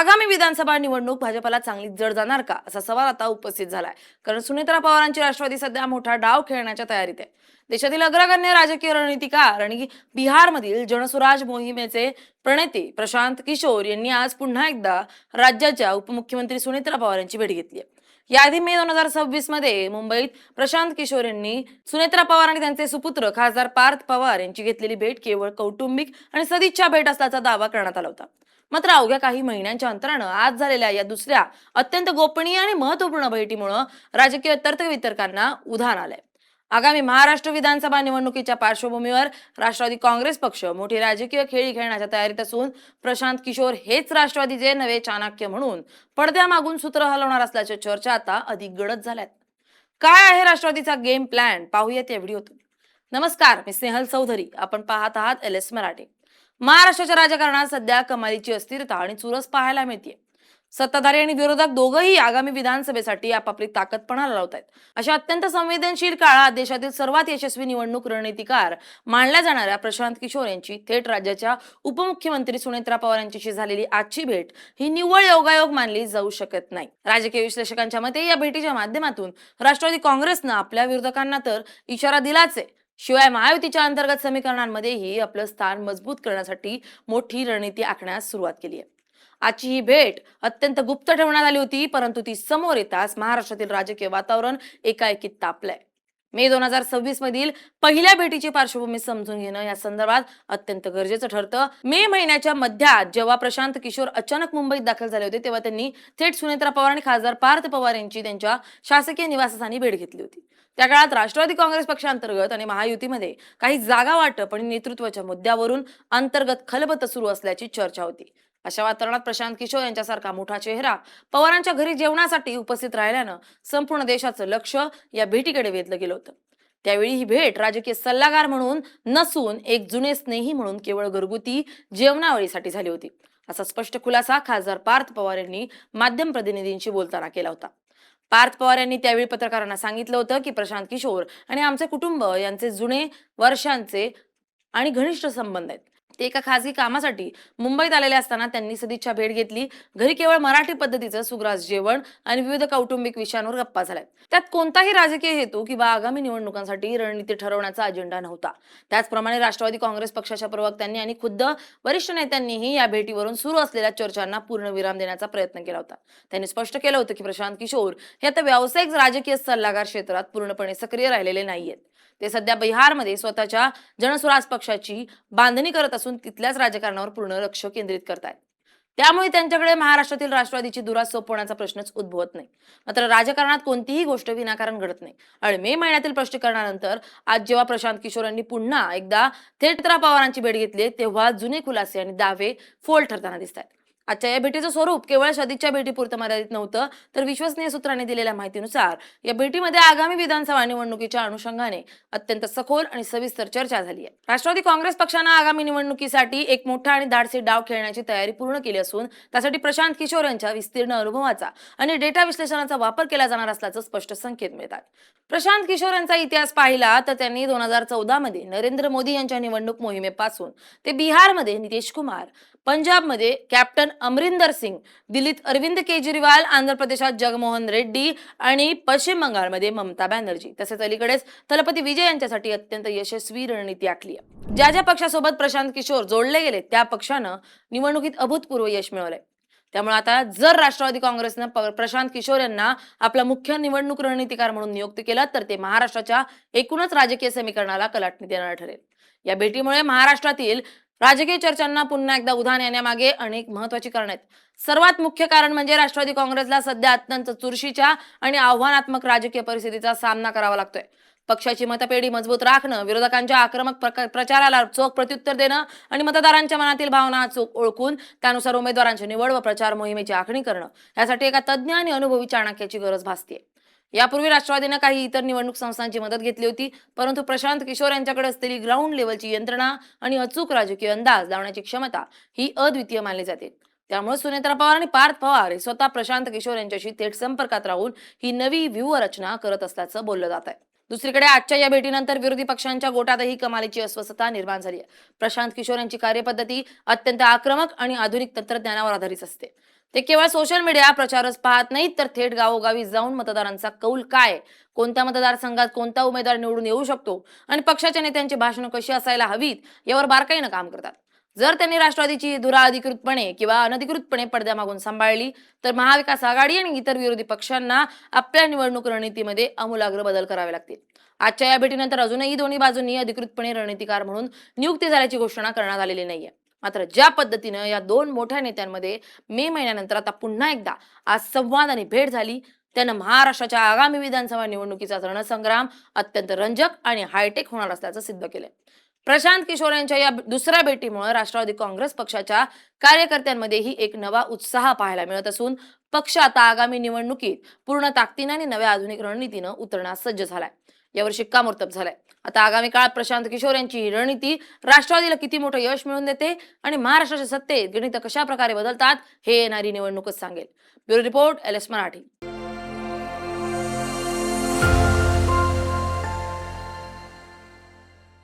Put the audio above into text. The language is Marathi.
आगामी विधानसभा निवडणूक भाजपला चांगली जड जाणार का असा सवाल आता उपस्थित झालाय. कारण सुनेत्रा पवारांची राष्ट्रवादी सध्या मोठा डाव खेळण्याच्या तयारीत आहे. देशातील अग्रगण्य राजकीय रणनीतिकार आणि बिहारमधील जनसुराज मोहिमेचे प्रणेते प्रशांत किशोर यांनी आज पुन्हा एकदा राज्याच्या उपमुख्यमंत्री सुनेत्रा पवार यांची भेट घेतली आहे. याआधी मे 2026 मध्ये मुंबईत प्रशांत किशोर यांनी सुनेत्रा पवार आणि त्यांचे सुपुत्र खासदार पार्थ पवार यांची घेतलेली भेट केवळ कौटुंबिक आणि सदिच्छा भेट असल्याचा दावा करण्यात आला होता. मात्र अवघ्या काही महिन्यांच्या अंतरानं आज झालेल्या या दुसऱ्या अत्यंत गोपनीय आणि महत्वपूर्ण भेटीमुळे राजकीय तर्कवितर्कांना उधाण आलंय. आगामी महाराष्ट्र विधानसभा निवडणुकीच्या पार्श्वभूमीवर राष्ट्रवादी काँग्रेस पक्ष मोठी राजकीय खेळी खेळण्याच्या तयारीत असून प्रशांत किशोर हेच राष्ट्रवादीचे नवे चाणक्य म्हणून पडद्यामागून सूत्र हलवणार असल्याच्या चर्चा आता अधिक गडद झाल्यात. काय आहे राष्ट्रवादीचा गेम प्लॅन पाहूयात या व्हिडिओतून. नमस्कार, मी स्नेहल चौधरी. आपण पाहत आहात LS मराठी. महाराष्ट्राच्या राजकारणात सध्या कमालीची अस्थिरता आणि चुरस पाहायला मिळते. सत्ताधारी आणि विरोधक दोघंही आगामी विधानसभेसाठी आपापली ताकद पणाला लावत आहेत. अशा अत्यंत संवेदनशील काळात देशातील सर्वात यशस्वी निवडणूक रणनीतिकार मानल्या जाणाऱ्या प्रशांत किशोर यांची थेट राज्याच्या उपमुख्यमंत्री सुनेत्रा पवार यांच्याशी झालेली आजची भेट ही निव्वळ योगायोग मानली जाऊ शकत नाही. राजकीय विश्लेषकांच्या मते या भेटीच्या माध्यमातून राष्ट्रवादी काँग्रेसनं आपल्या विरोधकांना तर इशारा दिलाच आहे, शिवाय महायुतीच्या अंतर्गत समीकरणांमध्येही आपलं स्थान मजबूत करण्यासाठी मोठी रणनीती आखण्यास सुरुवात केली आहे. आजची ही भेट अत्यंत गुप्त ठेवण्यात आली होती, परंतु ती समोर येताच महाराष्ट्रातील राजकीय वातावरण एकाएकी तापलंय. मे 2026 मधील पहिल्या भेटीची पार्श्वभूमी समजून घेणं या संदर्भात अत्यंत गरजेचं ठरतं. मे महिन्याच्या मध्यात जेव्हा प्रशांत किशोर अचानक मुंबईत दाखल झाले होते, तेव्हा त्यांनी थेट सुनेत्रा पवार आणि खासदार पार्थ पवार यांची त्यांच्या शासकीय निवासस्थानी भेट घेतली होती. त्या काळात राष्ट्रवादी काँग्रेस पक्षांतर्गत आणि महायुतीमध्ये काही जागा वाटप आणि नेतृत्वाच्या मुद्द्यावरून अंतर्गत खलबत सुरू असल्याची चर्चा होती. अशा वातावरणात प्रशांत किशोर यांच्यासारखा मोठा चेहरा पवारांच्या घरी जेवणासाठी उपस्थित राहिल्यानं संपूर्ण देशाचं लक्ष या भेटीकडे वेधलं गेलं होतं. त्यावेळी ही भेट राजकीय सल्लागार म्हणून नसून एक जुने स्नेही म्हणून केवळ घरगुती जेवणावळीसाठी झाली होती, असा स्पष्ट खुलासा खासदार पार्थ पवार यांनी माध्यम प्रतिनिधींशी बोलताना केला होता. पार्थ पवार यांनी त्यावेळी पत्रकारांना सांगितलं होतं की प्रशांत किशोर आणि आमचे कुटुंब यांचे जुने वर्षांचे आणि घनिष्ठ संबंध आहेत. ते एका खासगी कामासाठी मुंबईत आलेले असताना त्यांनी सदिच्छा भेट घेतली. घरी केवळ मराठी पद्धतीचं सुग्रास जेवण आणि विविध कौटुंबिक विषयांवर गप्पा झाल्यात. त्यात कोणताही राजकीय हेतू किंवा आगामी निवडणुकांसाठी रणनीती ठरवण्याचा अजेंडा नव्हता. त्याचप्रमाणे राष्ट्रवादी काँग्रेस पक्षाच्या प्रवक्त्यांनी आणि खुद्द वरिष्ठ नेत्यांनीही या भेटीवरून सुरू असलेल्या चर्चांना पूर्णविराम देण्याचा प्रयत्न केला होता. त्यांनी स्पष्ट केलं होतं की प्रशांत किशोर हे आता व्यावसायिक राजकीय सल्लागार क्षेत्रात पूर्णपणे सक्रिय राहिलेले नाहीयेत. ते सध्या बिहारमध्ये स्वतःच्या जनसुराज पक्षाची बांधणी करत असून तिथल्याच राजकारणावर पूर्ण लक्ष केंद्रित करतायत. त्यामुळे त्यांच्याकडे महाराष्ट्रातील राष्ट्रवादीची धुरा सोपवण्याचा प्रश्नच उद्भवत नाही. मात्र राजकारणात कोणतीही गोष्ट विनाकारण घडत नाही आणि मे महिन्यातील स्पष्टीकरणानंतर आज जेव्हा प्रशांत किशोर यांनी पुन्हा एकदा थेट पवारांची भेट घेतली, तेव्हा जुने खुलासे आणि दावे फोल ठरताना दिसत आहेत. आजच्या या भेटीचं स्वरूप केवळ सदिच्छा भेटीपुरतं मर्यादित नव्हतं, तर विश्वसनीय सूत्रांनी दिलेल्या माहितीनुसार या भेटीमध्ये आगामी विधानसभा निवडणुकीच्या अनुषंगाने अत्यंत सखोल आणि सविस्तर चर्चा झाली आहे. राष्ट्रवादी काँग्रेस पक्षानं आगामी निवडणुकीसाठी एक मोठा आणि धाडसी डाव खेळण्याची तयारी पूर्ण केली असून त्यासाठी प्रशांत किशोर यांच्या विस्तीर्ण अनुभवाचा आणि डेटा विश्लेषणाचा वापर केला जाणार असल्याचं स्पष्ट संकेत मिळतात. प्रशांत किशोर यांचा इतिहास पाहिला तर त्यांनी 2014 मध्ये नरेंद्र मोदी यांच्या निवडणूक मोहिमेपासून ते बिहारमध्ये नितीश कुमार, पंजाबमध्ये कॅप्टन अमरिंदर सिंग, दिल्लीत अरविंद केजरीवाल, आंध्र प्रदेशात जगनमोहन रेड्डी आणि पश्चिम बंगालमध्ये ममता बॅनर्जी तसेच अलीकडेच तलपती विजय यांच्यासाठी अत्यंत यशस्वी रणनीती आखली आहे. ज्या ज्या पक्षासोबत प्रशांत किशोर जोडले गेले त्या पक्षानं निवडणुकीत अभूतपूर्व यश मिळवलंय. त्यामुळे आता जर राष्ट्रवादी काँग्रेसनं प्रशांत किशोर यांना आपला मुख्य निवडणूक रणनीतिकार म्हणून नियुक्त केलं तर ते महाराष्ट्राच्या एकूणच राजकीय समीकरणाला कलाटणी देणार ठरेल. या भेटीमुळे महाराष्ट्रातील राजकीय चर्चांना पुन्हा एकदा उधाण येण्यामागे अनेक महत्वाची कारण आहेत. सर्वात मुख्य कारण म्हणजे राष्ट्रवादी काँग्रेसला सध्या अत्यंत चुरशीच्या आणि आव्हानात्मक राजकीय परिस्थितीचा सामना करावा लागतोय. पक्षाची मतपेढी मजबूत राखणं, विरोधकांच्या आक्रमक प्रचाराला चोख प्रत्युत्तर देणं आणि मतदारांच्या मनातील भावना चोख ओळखून त्यानुसार उमेदवारांची निवड व प्रचार मोहिमेची आखणी करणं यासाठी एका तज्ज्ञ आणि अनुभवी चाणक्याची गरज भासते. यापूर्वी राष्ट्रवादीने काही इतर निवडणूक संस्थांची मदत घेतली होती, परंतु प्रशांत किशोर यांच्याकडे असलेली ग्राउंड लेवलची यंत्रणा आणि अचूक राजकीय अंदाज लावण्याची क्षमता ही अद्वितीय मानली जाते. त्यामुळे सुनेत्रा पवार आणि पार्थ पवार हे स्वतः प्रशांत किशोर यांच्याशी थेट संपर्कात राहून ही नवी व्यूहरचना करत असल्याचं बोललं जात आहे. दुसरीकडे आजच्या या भेटीनंतर विरोधी पक्षांच्या गोटातही कमालीची अस्वस्थता निर्माण झाली आहे. प्रशांत किशोर यांची कार्यपद्धती अत्यंत आक्रमक आणि आधुनिक तंत्रज्ञानावर आधारित असते. ते केवळ सोशल मीडिया प्रचारच पाहत नाहीत, तर थेट गावोगावी जाऊन मतदारांचा कौल काय, कोणत्या मतदारसंघात कोणता उमेदवार निवडून येऊ शकतो आणि पक्षाच्या नेत्यांची भाषणं कशी असायला हवीत यावर बारकाईनं काम करतात. जर त्यांनी राष्ट्रवादीची धुरा अधिकृतपणे किंवा अनधिकृतपणे पडद्यामागून सांभाळली, तर महाविकास आघाडी आणि इतर विरोधी पक्षांना आपल्या निवडणूक रणनीतीमध्ये आमूलाग्र बदल करावे लागतील. आजच्या या भेटीनंतर अजूनही दोन्ही बाजूंनी अधिकृतपणे रणनीतिकार म्हणून नियुक्ती झाल्याची घोषणा करण्यात आलेली नाहीये. मात्र ज्या पद्धतीनं या दोन मोठ्या नेत्यांमध्ये मे महिन्यानंतर आता पुन्हा एकदा आज संवाद आणि भेट झाली, त्यानं महाराष्ट्राच्या आगामी विधानसभा निवडणुकीचा रणसंग्राम अत्यंत रंजक आणि हायटेक होणार असल्याचं सिद्ध केलंय. प्रशांत किशोर यांच्या या दुसऱ्या भेटीमुळे राष्ट्रवादी काँग्रेस पक्षाच्या कार्यकर्त्यांमध्येही एक नवा उत्साह पाहायला मिळत असून पक्ष आता आगामी निवडणुकीत पूर्ण ताकदीने आणि नव्या आधुनिक रणनीतीनं उतरण्यास सज्ज झालाय. यावर शिक्कामोर्तब झालाय. आता आगामी काळात प्रशांत किशोर यांची ही रणनीती राष्ट्रवादीला किती मोठं यश मिळवून देते आणि महाराष्ट्राच्या सत्तेत गणित कशा प्रकारे बदलतात हे येणारी निवडणूकच सांगेल. Bureau report, LS Marathi.